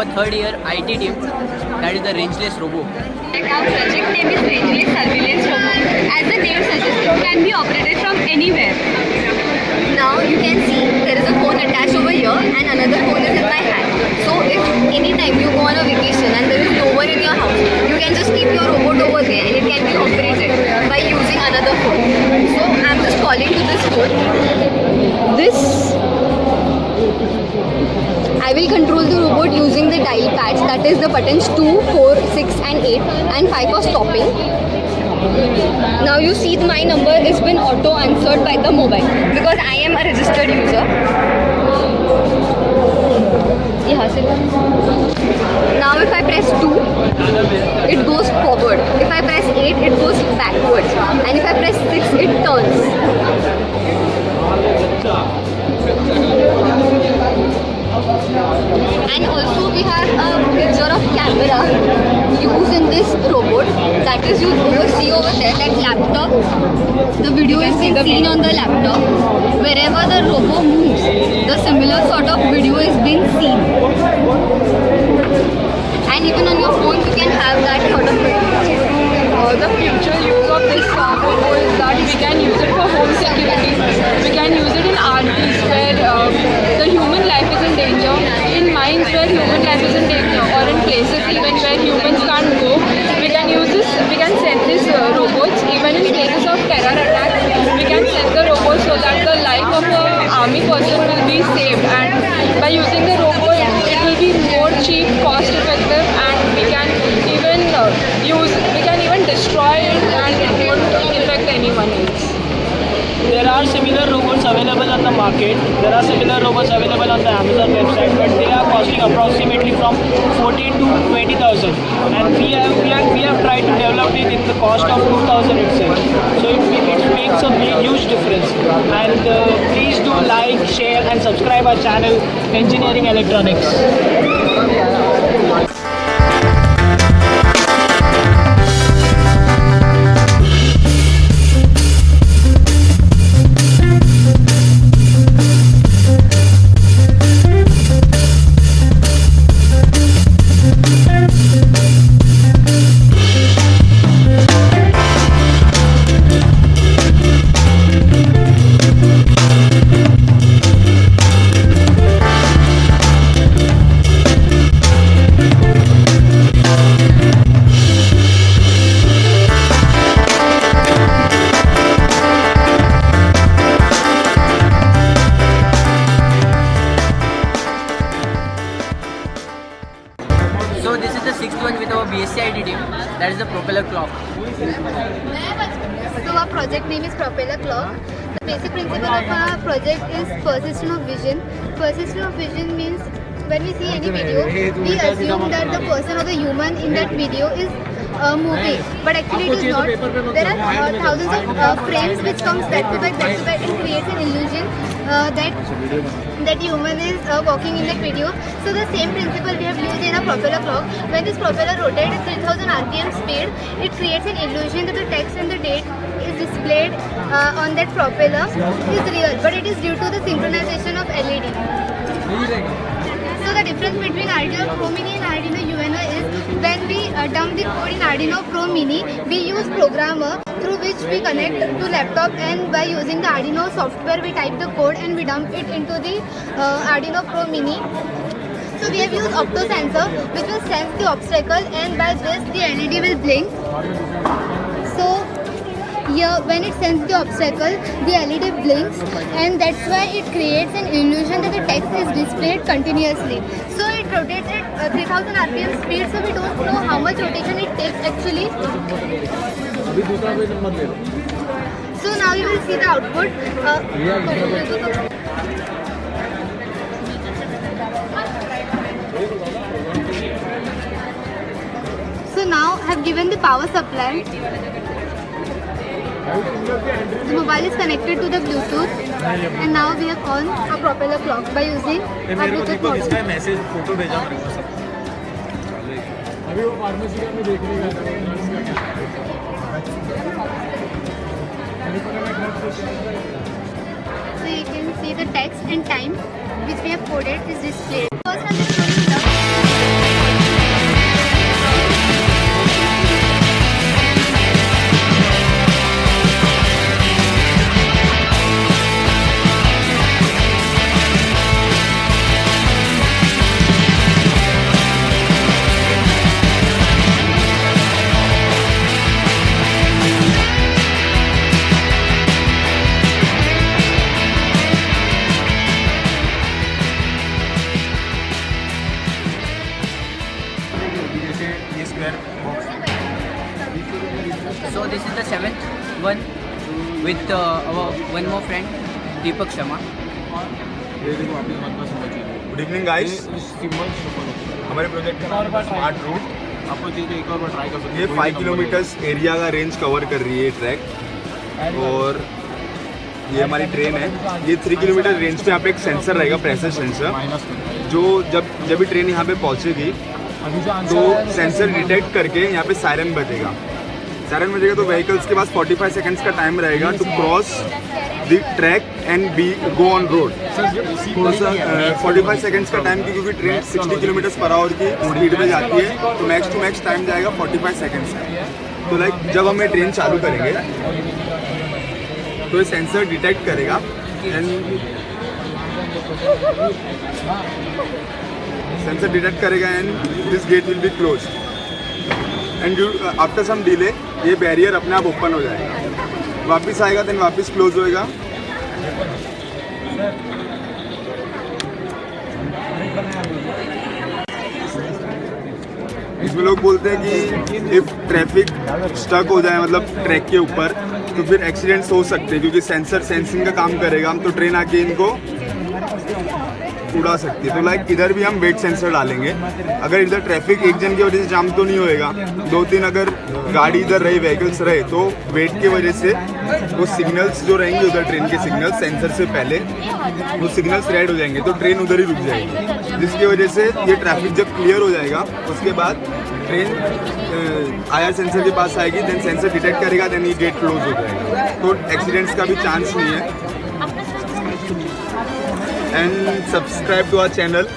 our third year IT team, that is the Rangeless Robo. Our project name is Rangeless Surveillance Robo. As the name suggests, it can be operated from anywhere. Now you can see there is a phone attached over here and another phone is in my hand. So if anytime you go on a vacation and there is no one in your house, you can just keep your robot over there and it can be operated by using another phone. So I'm just calling to this phone. I will control the robot using the dial pads, that is the buttons 2, 4, 6 and 8 and 5 for stopping. Now you see my number has been auto answered by the mobile because I am a registered user. Now if I press 2, it goes forward. If I press 8, it goes backwards. And if I press 6, it turns. And also we have a picture of camera used in this robot, that is you see over there, that laptop. The video is being seen on the laptop. Wherever the robot moves, the similar sort of video is being seen. And even on your phone you can have that sort of video. The future use of this robot is that we can use it for home security. We can use it in armies where the human life is in danger, in mines where human life is in danger, or in places even where humans can't go. We can use this. We can send these robots even in cases of terror attacks. We can send the robots so that the life of an army person will be saved. And by using the robot, it will be more cheap, cost effective, and we can even destroy it and it won't affect anyone else. There are similar robots available on the market. There are similar robots available on the Amazon website, but they are costing approximately from 14 to 20,000. And we have tried to develop it in the cost of 2,000 itself. So it makes a huge difference. And please do like, share, and subscribe our channel, Engineering Electronics. So this is the sixth one with our BSc IT team, that is the propeller clock. So our project name is Propeller Clock. The basic principle of our project is persistence of vision. Persistence of vision means when we see any video, we assume that the person or the human in that video is moving, but actually it is not. There are thousands of frames which comes back to back and creates an illusion that human is walking in that video. So the same principle we have used in a propeller clock. When this propeller rotates at 3000 RPM speed, it creates an illusion that the text and the date is displayed on that propeller is real, but it is due to the synchronization of LED. So the difference between Arduino Pro Mini and Arduino UNO is when we dump the code in Arduino Pro Mini, we use programmer through which we connect to laptop, and by using the Arduino software we type the code and we dump it into the Arduino Pro Mini. So we have used opto sensor which will sense the obstacle, and by this the LED will blink. So here when it senses the obstacle, the LED blinks, and that's why it creates an illusion that the text is displayed continuously. So it rotates at 3000 RPM speed, so we don't know how much rotation it takes actually. So now you will see the output. So now I have given the power supply. The mobile is connected to the Bluetooth, and now we have on a propeller clock by using a Bluetooth module. So you can see the text and time which we have coded is displayed. First I'm just showing the square box. So this is the 7th one with our one more friend Deepak Sharma. Good evening guys. हमारे project का नाम है smart route. आपको चीज़ें एक और बार try कर सकते हैं. ये 5 किलोमीटर्स एरिया का रेंज कवर कर रही है ट्रैक. और ये हमारी ट्रेन है. ये 3 किलोमीटर रेंज पे यहाँ पे एक सेंसर रहेगा, प्रेशर सेंसर, जो जब भी ट्रेन यहाँ पे पहुँचेगी तो सेंसर डिटेक्ट करके यहाँ पे सायरन बजेगा. तो व्हीकल्स के पास 45 सेकंड्स का टाइम रहेगा to cross the track and be go on road. थोड़ा सा 45 सेकंड्स का टाइम, क्योंकि ट्रेन 60 किलोमीटर पर आवर की स्पीड में जाती है, तो मैक्स टू मैक्स टाइम जाएगा 45 सेकंड्स का. तो लाइक जब हम ये ट्रेन चालू करेंगे तो ये सेंसर डिटेक्ट करेगा and this gate will be close and after some delay ये बैरियर अपने आप ओपन हो जाएगा, वापस आएगा, देन वापस क्लोज होएगा. इसमें लोग बोलते हैं कि इफ ट्रैफिक स्टक हो जाए, मतलब ट्रैक के ऊपर, तो फिर एक्सीडेंट्स हो सकते हैं, क्योंकि सेंसर सेंसिंग का काम करेगा. तो ट्रेन आके इनको उड़ा सकती है. तो लाइक इधर भी हम वेट सेंसर डालेंगे. अगर इधर ट्रैफिक एक जन की वजह से जाम तो नहीं होएगा, 2-3 अगर गाड़ी इधर रही, व्हीकल्स रहे, तो वेट की वजह से वो सिग्नल्स जो रहेंगे उधर, ट्रेन के सिग्नल्स सेंसर से पहले वो सिग्नल्स रेड हो जाएंगे, तो ट्रेन उधर ही रुक जाएगी. जिसकी वजह से ये ट्रैफिक जब क्लियर हो जाएगा उसके बाद ट्रेन IR सेंसर के पास आएगी, देन सेंसर डिटेक्ट करेगा, देन ये गेट क्लोज हो जाएगा. तो एक्सीडेंट्स का भी चांस नहीं है. And subscribe to our channel,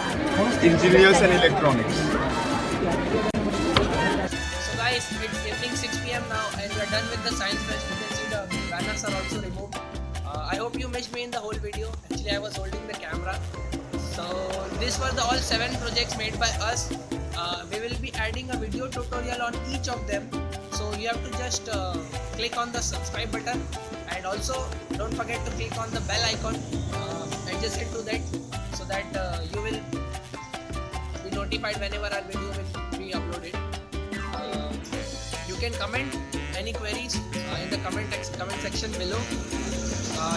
Engineers and Electronics. So guys, it's evening 6 p.m. now and we are done with the science fest. You can see the banners are also removed. I hope you missed me in the whole video. Actually, I was holding the camera. So these were all 7 projects made by us. We will be adding a video tutorial on each of them. So you have to just click on the subscribe button, and also don't forget to click on the bell icon adjacent to that, so that you will be notified whenever our video will be uploaded. You can comment any queries in the comment section below.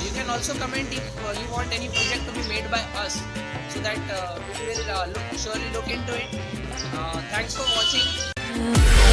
You can also comment if you want any project to be made by us, so that we will surely look into it. Thanks for watching.